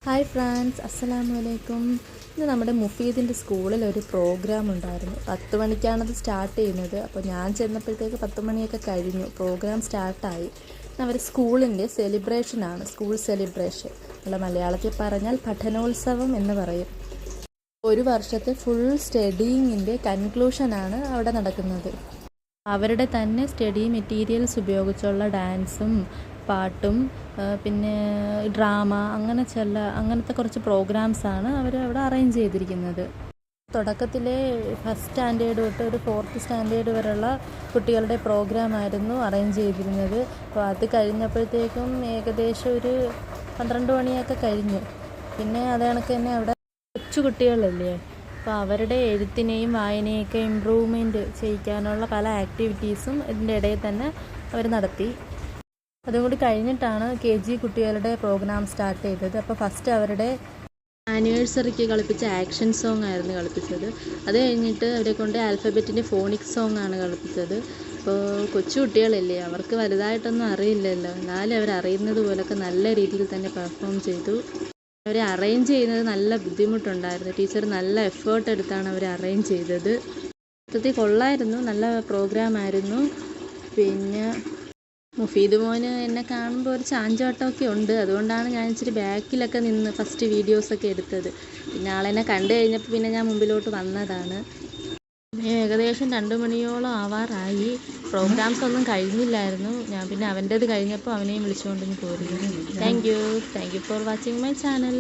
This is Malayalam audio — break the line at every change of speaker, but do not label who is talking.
ഹായ് ഫ്രണ്ട്സ്, അസ്സലാമു അലൈക്കും. ഇന്ന് നമ്മുടെ മുഫീദിൻ്റെ സ്കൂളിൽ ഒരു പ്രോഗ്രാം ഉണ്ടായിരുന്നു. 10 മണിക്കാണത് സ്റ്റാർട്ട് ചെയ്യുന്നത്. അപ്പോൾ ഞാൻ ചെന്നപ്പോഴത്തേക്ക് 10 മണിയൊക്കെ കഴിഞ്ഞു. പ്രോഗ്രാം സ്റ്റാർട്ടായി. അവർ സ്കൂളിൻ്റെ സെലിബ്രേഷനാണ്, സ്കൂൾ സെലിബ്രേഷൻ. അല്ല, മലയാളത്തിൽ പറഞ്ഞാൽ പഠനോത്സവം എന്ന് പറയും. ഒരു വർഷത്തെ ഫുൾ സ്റ്റഡിയിങ്ങിൻ്റെ കൺക്ലൂഷനാണ് അവിടെ നടക്കുന്നത്. അവരുടെ തന്നെ സ്റ്റഡി മെറ്റീരിയൽസ് ഉപയോഗിച്ചുള്ള ഡാൻസും പാട്ടും പിന്നെ ഡ്രാമ അങ്ങനത്തെ കുറച്ച് പ്രോഗ്രാംസാണ് അവർ അവിടെ അറേഞ്ച് ചെയ്തിരിക്കുന്നത്. തുടക്കത്തിലെ ഫസ്റ്റ് സ്റ്റാൻഡേർഡ് തൊട്ട് ഒരു 4th സ്റ്റാൻഡേർഡ് വരെയുള്ള കുട്ടികളുടെ പ്രോഗ്രാമായിരുന്നു അറേഞ്ച് ചെയ്തിരുന്നത്. അപ്പോൾ അത് കഴിഞ്ഞപ്പോഴത്തേക്കും ഏകദേശം ഒരു 12 മണിയൊക്കെ കഴിഞ്ഞു. പിന്നെ അത് കണക്ക് തന്നെ അവിടെ കൊച്ചു കുട്ടികളല്ലേ, അപ്പോൾ അവരുടെ എഴുത്തിനെയും വായനയൊക്കെ ഇമ്പ്രൂവ്മെൻറ്റ് ചെയ്യിക്കാനുള്ള പല ആക്ടിവിറ്റീസും ഇതിൻ്റെ ഇടയിൽ തന്നെ അവർ നടത്തി. അതും കൂടി കഴിഞ്ഞിട്ടാണ് KG കുട്ടികളുടെ പ്രോഗ്രാം സ്റ്റാർട്ട് ചെയ്തത്. അപ്പോൾ ഫസ്റ്റ് അവരുടെ ആനിവേഴ്സറിക്ക് കളിപ്പിച്ച ആക്ഷൻ സോങ് ആയിരുന്നു കളിപ്പിച്ചത്. അത് കഴിഞ്ഞിട്ട് അവരെ കൊണ്ട് ആൽഫബറ്റിൻ്റെ ഫോണിക് സോങ് ആണ് കളിപ്പിച്ചത്. അപ്പോൾ കൊച്ചു കുട്ടികളല്ലേ, അവർക്ക് വലുതായിട്ടൊന്നും അറിയില്ലല്ലോ, എന്നാലും അവർ അറിയുന്നത് പോലൊക്കെ നല്ല രീതിയിൽ തന്നെ പെർഫോം ചെയ്തു. അവരെ അറേഞ്ച് ചെയ്യുന്നത് നല്ല ബുദ്ധിമുട്ടുണ്ടായിരുന്നു. ടീച്ചർ നല്ല എഫേർട്ട് എടുത്താണ് അവർ അറേഞ്ച് ചെയ്തത്. മൊത്തത്തിൽ കൊള്ളായിരുന്നു, നല്ല പ്രോഗ്രാമായിരുന്നു. പിന്നെ മുഫീദ് മോന് എന്നെ കാണുമ്പോൾ ഒരു ചാഞ്ചോട്ടമൊക്കെ ഉണ്ട്. അതുകൊണ്ടാണ് ഞാൻ ഇച്ചിരി ബാക്കിലൊക്കെ നിന്ന് ഫസ്റ്റ് വീഡിയോസൊക്കെ എടുത്തത്. പിന്നെ ആളെന്നെ കണ്ടു കഴിഞ്ഞപ്പോൾ പിന്നെ ഞാൻ മുമ്പിലോട്ട് വന്നതാണ്. ഏകദേശം 2 മണിയോളം ആവാറായി. പ്രോഗ്രാംസ് ഒന്നും കഴിഞ്ഞില്ലായിരുന്നു. ഞാൻ പിന്നെ അവൻ്റേത് കഴിഞ്ഞപ്പോൾ അവനെയും വിളിച്ചുകൊണ്ടിങ്ങ് പോരുന്നു. Thank you for watching my channel.